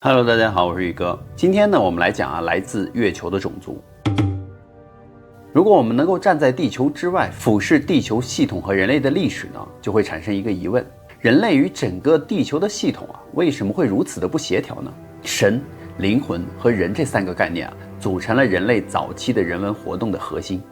Hello， 大家好，我是宇哥。今天呢，我们来讲来自月球的种族。如果我们能够站在地球之外，俯视地球系统和人类的历史呢，就会产生一个疑问：人类与整个地球的系统为什么会如此的不协调呢？神、灵魂和人这三个概念组成了人类早期的人文活动的核心。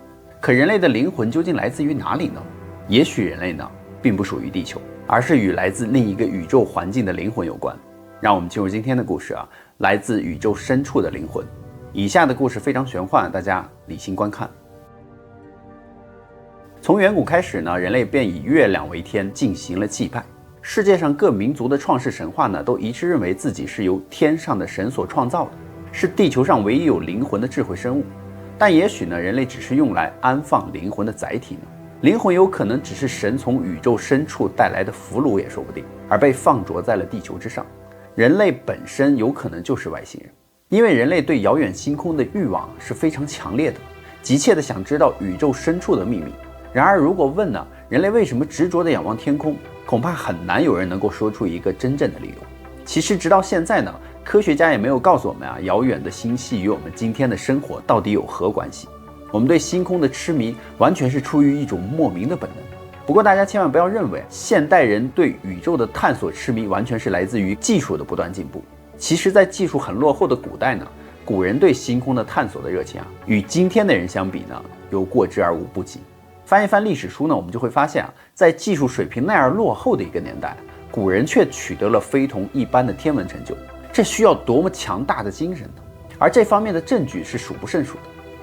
可人类的灵魂究竟来自于哪里呢？也许人类呢，并不属于地球，而是与来自另一个宇宙环境的灵魂有关。让我们进入今天的故事来自宇宙深处的灵魂。以下的故事非常玄幻，大家理性观看。从远古开始呢，人类便以月亮为天进行了祭拜。世界上各民族的创世神话呢，都一致认为自己是由天上的神所创造的，是地球上唯一有灵魂的智慧生物。但也许呢，人类只是用来安放灵魂的载体呢。灵魂有可能只是神从宇宙深处带来的俘虏也说不定，而被放逐在了地球之上。人类本身有可能就是外星人，因为人类对遥远星空的欲望是非常强烈的，急切的想知道宇宙深处的秘密。然而如果问呢，人类为什么执着的仰望天空，恐怕很难有人能够说出一个真正的理由。其实直到现在呢，科学家也没有告诉我们遥远的星系与我们今天的生活到底有何关系。我们对星空的痴迷完全是出于一种莫名的本能。不过大家千万不要认为现代人对宇宙的探索痴迷完全是来自于技术的不断进步。其实在技术很落后的古代呢，古人对星空的探索的热情与今天的人相比呢，有过之而无不及。翻一翻历史书呢，我们就会发现在技术水平那样落后的一个年代，古人却取得了非同一般的天文成就，这需要多么强大的精神呢？而这方面的证据是数不胜数的。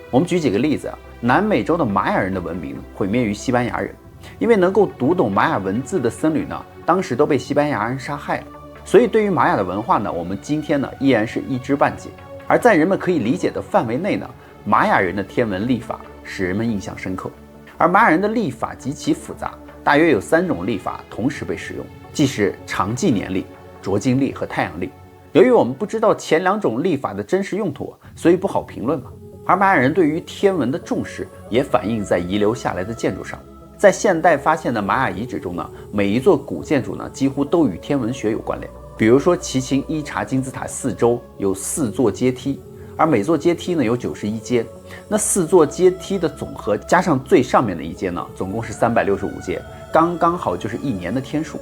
我们举几个例子南美洲的玛雅人的文明毁灭于西班牙人，因为能够读懂玛雅文字的僧侣呢，当时都被西班牙人杀害了。所以对于玛雅的文化呢，我们今天呢依然是一知半解。而在人们可以理解的范围内呢，玛雅人的天文历法使人们印象深刻。而玛雅人的历法极其复杂，大约有3种历法同时被使用，即是长纪年历、浊金历和太阳历。由于我们不知道前2种历法的真实用途，所以不好评论嘛。而玛雅人对于天文的重视也反映在遗留下来的建筑上。在现代发现的玛雅遗址中呢，每一座古建筑呢几乎都与天文学有关联。比如说奇琴伊察金字塔四周有4座阶梯，而每座阶梯呢有91阶。那4座阶梯的总和加上最上面的一阶呢，总共是365阶，刚刚好就是1年的天数。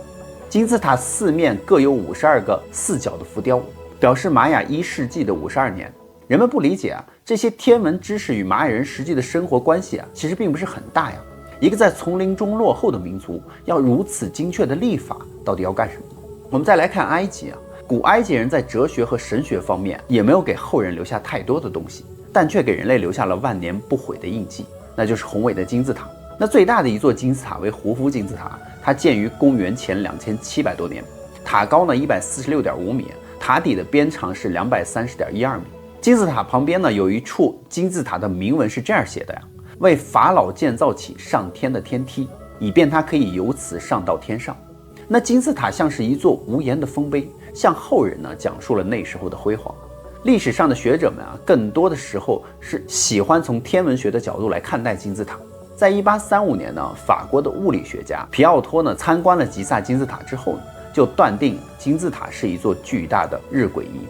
金字塔4面各有52个4角的浮雕，表示玛雅1世纪的52年。人们不理解这些天文知识与玛雅人实际的生活关系其实并不是很大呀。一个在丛林中落后的民族要如此精确的历法，到底要干什么呢？我们再来看埃及古埃及人在哲学和神学方面也没有给后人留下太多的东西，但却给人类留下了万年不毁的印记，那就是宏伟的金字塔。那最大的一座金字塔为胡夫金字塔，它建于公元前2700多年，塔高呢146.5米，塔底的边长是230.12米。金字塔旁边呢有一处金字塔的铭文是这样写的为法老建造起上天的天梯，以便他可以由此上到天上。那金字塔像是一座无言的丰碑，向后人呢讲述了那时候的辉煌。历史上的学者们更多的时候是喜欢从天文学的角度来看待金字塔。在1835年呢，法国的物理学家皮奥托呢参观了吉萨金字塔之后呢，就断定金字塔是一座巨大的日晷仪，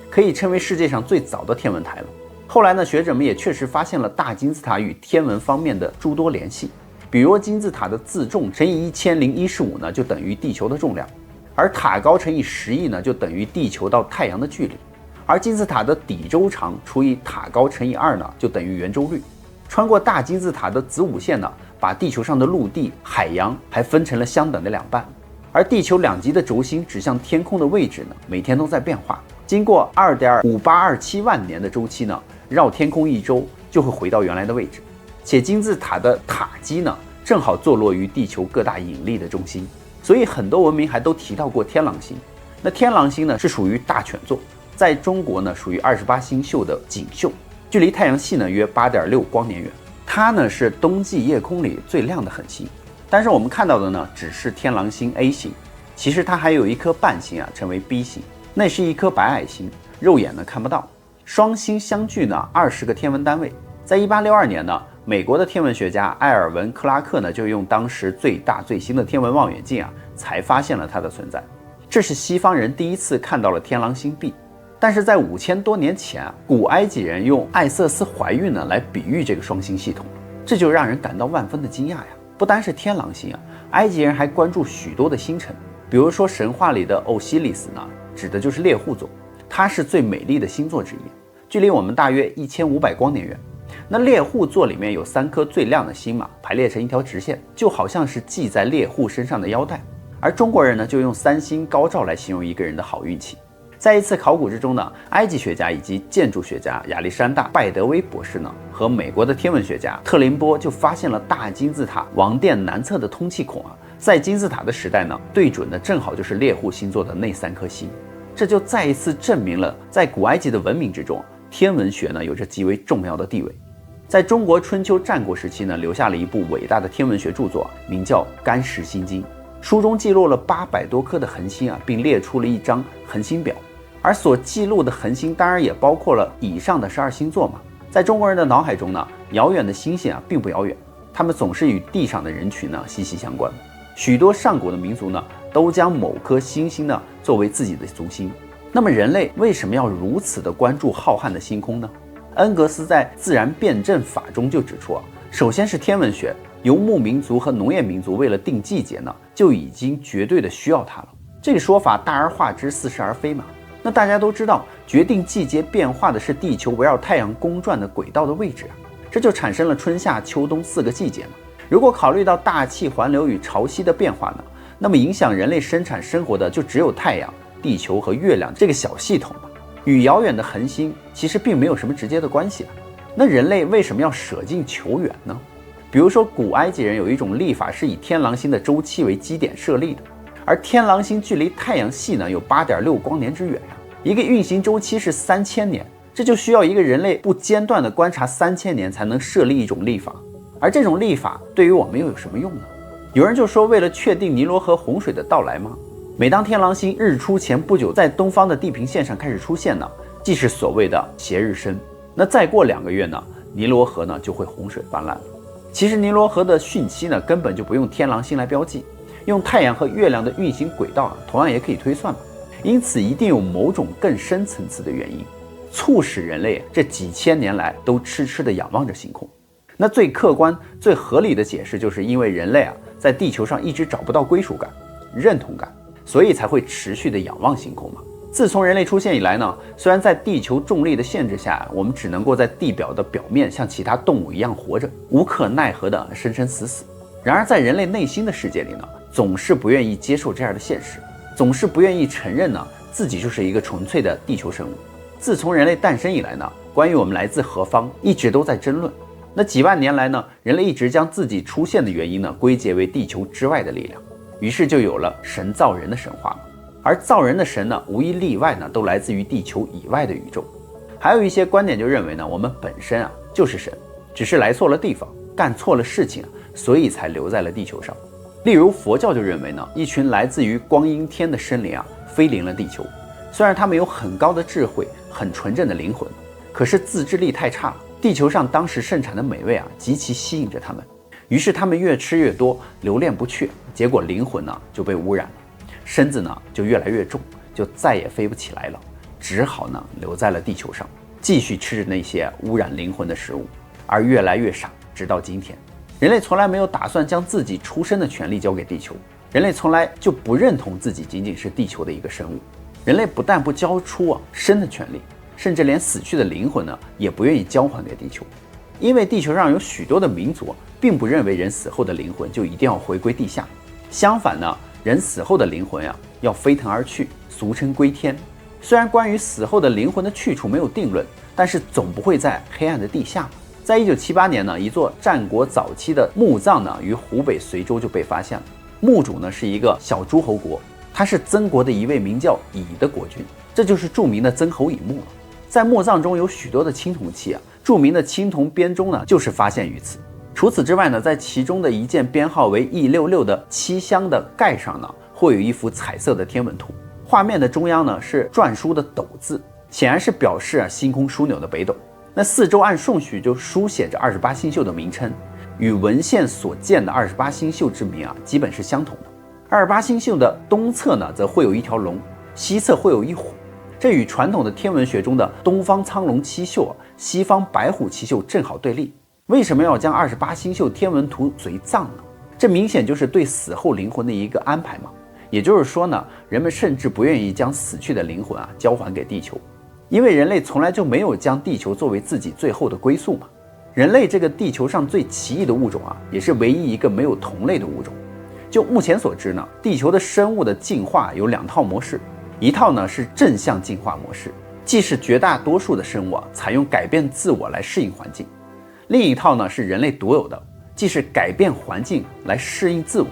可以称为世界上最早的天文台了。后来呢，学者们也确实发现了大金字塔与天文方面的诸多联系，比如金字塔的自重乘以1015呢，就等于地球的重量，而塔高乘以10亿呢，就等于地球到太阳的距离，而金字塔的底周长除以塔高乘以2呢，就等于圆周率。穿过大金字塔的子午线呢，把地球上的陆地、海洋还分成了相等的2半，而地球2极的轴心指向天空的位置呢，每天都在变化，经过2.5827万年的周期呢，绕天空1周就会回到原来的位置。且金字塔的塔基呢，正好坐落于地球各大引力的中心，所以很多文明还都提到过天狼星。那天狼星呢是属于大犬座，在中国呢属于28星宿的锦宿，距离太阳系呢约8.6光年远。它呢是冬季夜空里最亮的恒星，但是我们看到的呢只是天狼星 A 型，其实它还有一颗伴星称为 B 型，那是一颗白矮星，肉眼呢看不到。双星相距呢20个天文单位。在1862年呢，美国的天文学家埃尔文·克拉克呢就用当时最大最新的天文望远镜才发现了它的存在。这是西方人第一次看到了天狼星 B。但是在5000多年前古埃及人用艾瑟斯怀孕呢来比喻这个双星系统，这就让人感到万分的惊讶呀。不单是天狼星埃及人还关注许多的星辰，比如说神话里的欧西里斯呢，指的就是猎户座，它是最美丽的星座之一，距离我们大约1500光年远。那猎户座里面有3颗最亮的星嘛，排列成一条直线，就好像是系在猎户身上的腰带。而中国人呢，就用3星高照来形容一个人的好运气。在一次考古之中呢，埃及学家以及建筑学家亚历山大·拜德威博士呢，和美国的天文学家特林波就发现了大金字塔王殿南侧的通气孔在金字塔的时代呢，对准的正好就是猎户星座的那3颗星。这就再一次证明了，在古埃及的文明之中，天文学呢有着极为重要的地位。在中国春秋战国时期呢，留下了一部伟大的天文学著作，名叫《干石心经》，书中记录了800多颗的恒星并列出了一张恒星表。而所记录的恒星当然也包括了以上的12星座嘛。在中国人的脑海中呢，遥远的星星并不遥远，它们总是与地上的人群呢息息相关。许多上古的民族呢，都将某颗星星呢作为自己的族星。那么人类为什么要如此的关注浩瀚的星空呢？恩格斯在《自然辩证法》中就指出首先是天文学，游牧民族和农业民族为了定季节呢，就已经绝对的需要它了。这个说法大而化之，似是而非嘛。那大家都知道，决定季节变化的是地球围绕太阳公转的轨道的位置这就产生了春夏秋冬4个季节嘛。如果考虑到大气环流与潮汐的变化呢，那么影响人类生产生活的就只有太阳、地球和月亮这个小系统嘛，与遥远的恒星其实并没有什么直接的关系那人类为什么要舍近求远呢？比如说古埃及人有一种历法是以天狼星的周期为基点设立的，而天狼星距离太阳系呢有8.6光年之远一个运行周期是3000年，这就需要一个人类不间断的观察3000年才能设立一种历法。而这种历法对于我们又有什么用呢？有人就说，为了确定尼罗河洪水的到来吗？每当天狼星日出前不久在东方的地平线上开始出现呢，即是所谓的斜日升。那再过2个月呢，尼罗河呢就会洪水泛滥了。其实尼罗河的汛期呢根本就不用天狼星来标记，用太阳和月亮的运行轨道同样也可以推算嘛。因此一定有某种更深层次的原因，促使人类这几千年来都痴痴地仰望着星空。那最客观、最合理的解释，就是因为人类在地球上一直找不到归属感、认同感，所以才会持续地仰望星空嘛。自从人类出现以来呢，虽然在地球重力的限制下，我们只能够在地表的表面像其他动物一样活着，无可奈何的生生死死。然而在人类内心的世界里呢，总是不愿意接受这样的现实，总是不愿意承认呢自己就是一个纯粹的地球生物。自从人类诞生以来呢，关于我们来自何方一直都在争论。那几万年来呢，人类一直将自己出现的原因呢归结为地球之外的力量，于是就有了神造人的神话了。而造人的神呢，无一例外呢都来自于地球以外的宇宙。还有一些观点就认为呢，我们本身就是神，只是来错了地方，干错了事情所以才留在了地球上。例如佛教就认为呢，一群来自于光阴天的生灵飞临了地球，虽然他们有很高的智慧、很纯正的灵魂，可是自制力太差了。地球上当时盛产的美味极其吸引着他们，于是他们越吃越多，留恋不却，结果灵魂就被污染了，身子就越来越重，就再也飞不起来了，只好留在了地球上，继续吃着那些污染灵魂的食物，而越来越傻，直到今天。人类从来没有打算将自己出生的权利交给地球，人类从来就不认同自己仅仅是地球的一个生物。人类不但不交出生的权利，甚至连死去的灵魂也不愿意交还给地球。因为地球上有许多的民族并不认为人死后的灵魂就一定要回归地下，相反呢，人死后的灵魂要飞腾而去，俗称归天。虽然关于死后的灵魂的去处没有定论，但是总不会在黑暗的地下。在1978年呢，一座战国早期的墓葬于湖北随州就被发现了。墓主是一个小诸侯国，他是曾国的一位名叫乙的国君，这就是著名的曾侯乙墓了。在墓葬中有许多的青铜器著名的青铜编钟就是发现于此。除此之外呢，在其中的一件编号为 E66 的漆箱的盖上会有一幅彩色的天文图，画面的中央是篆书的斗字，显然是表示星空枢纽的北斗。那四周按顺序就书写着28星宿的名称，与文献所见的28星宿之名基本是相同的。28星宿的东侧则会有一条龙，西侧会有一虎，这与传统的天文学中的东方苍龙七宿、西方白虎七宿正好对立。为什么要将28星宿天文图随葬呢？这明显就是对死后灵魂的一个安排嘛。也就是说呢，人们甚至不愿意将死去的灵魂交还给地球，因为人类从来就没有将地球作为自己最后的归宿嘛。人类这个地球上最奇异的物种也是唯一一个没有同类的物种。就目前所知呢，地球的生物的进化有2套模式，一套呢是正向进化模式，即是绝大多数的生物采用改变自我来适应环境；另一套呢是人类独有的，即是改变环境来适应自我。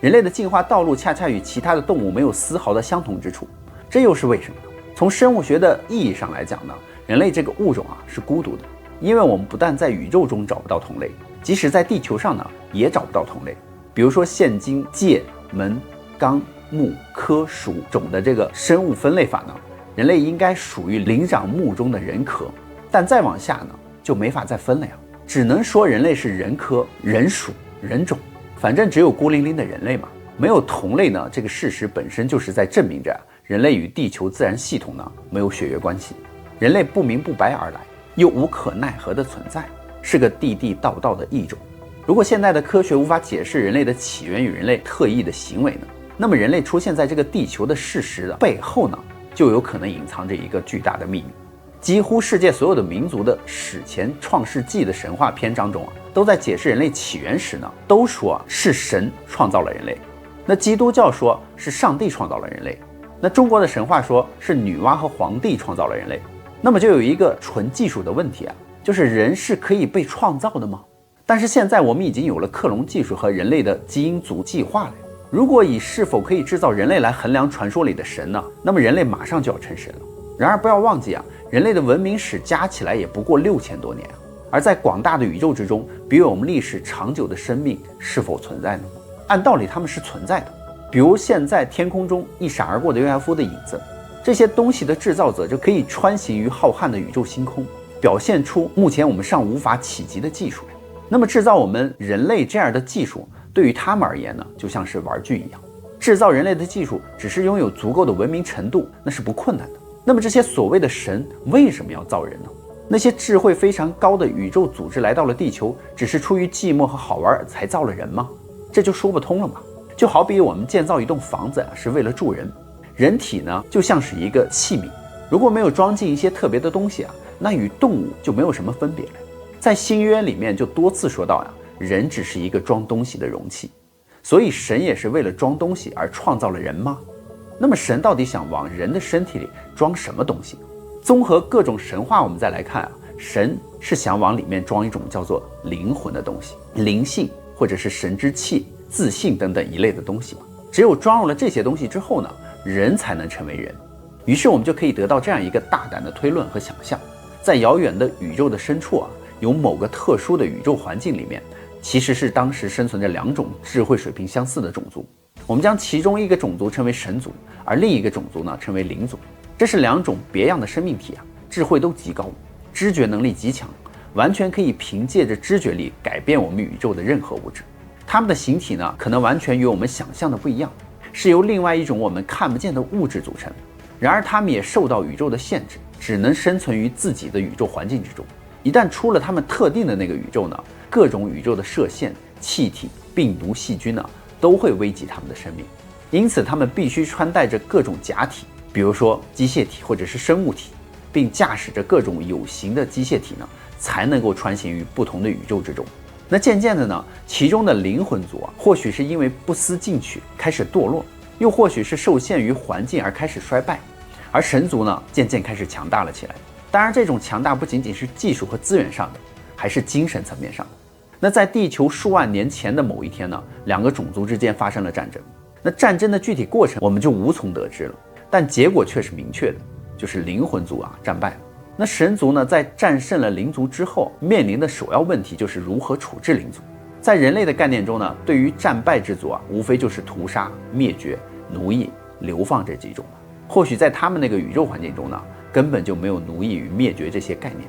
人类的进化道路恰恰与其他的动物没有丝毫的相同之处，这又是为什么呢？从生物学的意义上来讲呢，人类这个物种是孤独的，因为我们不但在宇宙中找不到同类，即使在地球上呢也找不到同类。比如说现今介、门、纲、目、科、属、种的这个生物分类法呢，人类应该属于灵长目中的人科，但再往下呢就没法再分了呀，只能说人类是人科、人属、人种。反正只有孤零零的人类嘛，没有同类呢，这个事实本身就是在证明着人类与地球自然系统呢没有血缘关系，人类不明不白而来，又无可奈何的存在，是个地地道道的异种。如果现代的科学无法解释人类的起源与人类特异的行为呢，那么人类出现在这个地球的事实的背后呢，就有可能隐藏着一个巨大的秘密。几乎世界所有的民族的史前创世纪的神话篇章中都在解释人类起源时呢，都说是神创造了人类。那基督教说是上帝创造了人类，那中国的神话说是女娲和黄帝创造了人类。那么就有一个纯技术的问题就是人是可以被创造的吗？但是现在我们已经有了克隆技术和人类的基因组计划了。如果以是否可以制造人类来衡量传说里的神呢，那么人类马上就要成神了。然而不要忘记人类的文明史加起来也不过6000多年，而在广大的宇宙之中，比我们历史长久的生命是否存在呢？按道理它们是存在的，比如现在天空中一闪而过的 UFO 的影子，这些东西的制造者就可以穿行于浩瀚的宇宙星空，表现出目前我们尚无法企及的技术。那么制造我们人类这样的技术，对于他们而言呢，就像是玩具一样。制造人类的技术只是拥有足够的文明程度，那是不困难的。那么这些所谓的神为什么要造人呢？那些智慧非常高的宇宙组织来到了地球，只是出于寂寞和好玩才造了人吗？这就说不通了嘛。就好比我们建造一栋房子是为了住人，人体呢就像是一个器皿，如果没有装进一些特别的东西那与动物就没有什么分别了。在新约里面就多次说到人只是一个装东西的容器，所以神也是为了装东西而创造了人吗？那么神到底想往人的身体里装什么东西呢？综合各种神话我们再来看神是想往里面装一种叫做灵魂的东西，灵性或者是神之气、自信等等一类的东西嘛。只有装入了这些东西之后呢，人才能成为人。于是我们就可以得到这样一个大胆的推论和想象，在遥远的宇宙的深处有某个特殊的宇宙环境里面，其实是当时生存着2种智慧水平相似的种族。我们将其中一个种族称为神族，而另一个种族呢称为灵族。这是2种别样的生命体智慧都极高，知觉能力极强，完全可以凭借着知觉力改变我们宇宙的任何物质。它们的形体呢可能完全与我们想象的不一样，是由另外一种我们看不见的物质组成。然而它们也受到宇宙的限制，只能生存于自己的宇宙环境之中。一旦出了它们特定的那个宇宙呢，各种宇宙的射线、气体、病毒、细菌呢都会危及它们的生命。因此它们必须穿戴着各种假体，比如说机械体或者是生物体，并驾驶着各种有形的机械体呢，才能够穿行于不同的宇宙之中。那渐渐的呢，其中的灵魂族或许是因为不思进取开始堕落，又或许是受限于环境而开始衰败，而神族呢渐渐开始强大了起来。当然这种强大不仅仅是技术和资源上的，还是精神层面上的。那在地球数万年前的某一天呢，2个种族之间发生了战争。那战争的具体过程我们就无从得知了，但结果却是明确的，就是灵魂族战败了。那神族呢在战胜了灵族之后，面临的首要问题就是如何处置灵族。在人类的概念中呢，对于战败之族无非就是屠杀、灭绝、奴役、流放这几种。或许在他们那个宇宙环境中呢，根本就没有奴役与灭绝这些概念。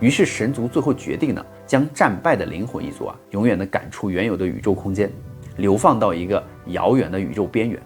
于是神族最后决定呢，将战败的灵魂一族永远的赶出原有的宇宙空间，流放到一个遥远的宇宙边缘。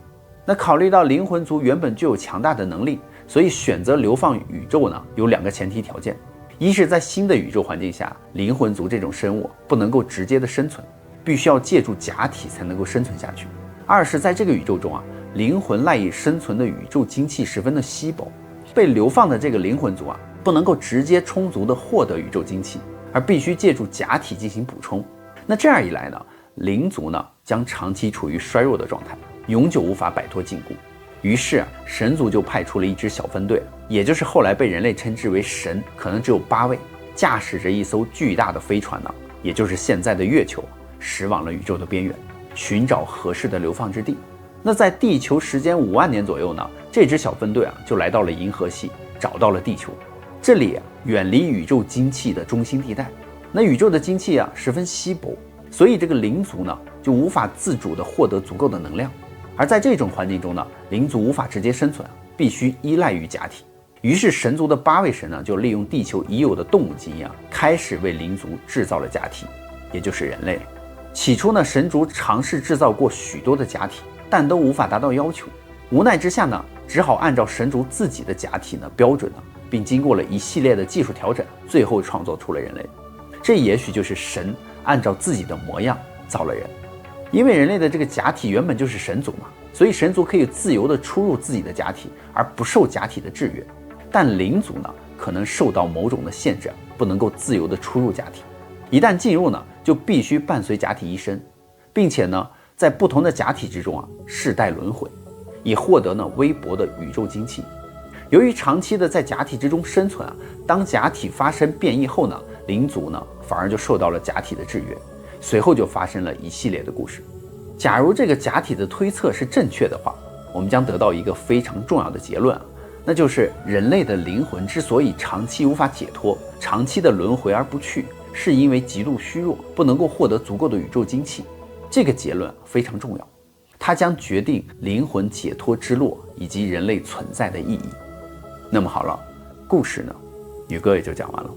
那考虑到灵魂族原本具有强大的能力，所以选择流放宇宙呢，有2个前提条件：一是在新的宇宙环境下，灵魂族这种生物不能够直接的生存，必须要借助假体才能够生存下去；二是在这个宇宙中灵魂赖以生存的宇宙精气十分的稀薄，被流放的这个灵魂族不能够直接充足的获得宇宙精气，而必须借助假体进行补充。那这样一来呢，灵族呢将长期处于衰弱的状态，永久无法摆脱禁锢。于是神族就派出了一支小分队，也就是后来被人类称之为神，可能只有8位，驾驶着一艘巨大的飞船呢，也就是现在的月球，驶往了宇宙的边缘，寻找合适的流放之地。那在地球时间5万年左右呢，这支小分队就来到了银河系，找到了地球。这里远离宇宙精气的中心地带，那宇宙的精气十分稀薄，所以这个灵族呢就无法自主的获得足够的能量。而在这种环境中呢，灵族无法直接生存，必须依赖于假体。于是神族的8位神呢，就利用地球已有的动物基因开始为灵族制造了假体，也就是人类了。起初呢，神族尝试制造过许多的假体，但都无法达到要求。无奈之下呢，只好按照神族自己的假体标准并经过了一系列的技术调整，最后创造出了人类。这也许就是神按照自己的模样造了人。因为人类的这个假体原本就是神族嘛，所以神族可以自由地出入自己的假体，而不受假体的制约。但灵族呢，可能受到某种的限制，不能够自由地出入假体。一旦进入呢，就必须伴随假体一生，并且呢，在不同的假体之中世代轮回，以获得微薄的宇宙精气。由于长期的在假体之中生存当假体发生变异后呢，灵族呢反而就受到了假体的制约。随后就发生了一系列的故事。假如这个假体的推测是正确的话，我们将得到一个非常重要的结论那就是人类的灵魂之所以长期无法解脱，长期的轮回而不去，是因为极度虚弱，不能够获得足够的宇宙精气。这个结论非常重要，它将决定灵魂解脱之路以及人类存在的意义。那么好了，故事呢，宇哥也就讲完了。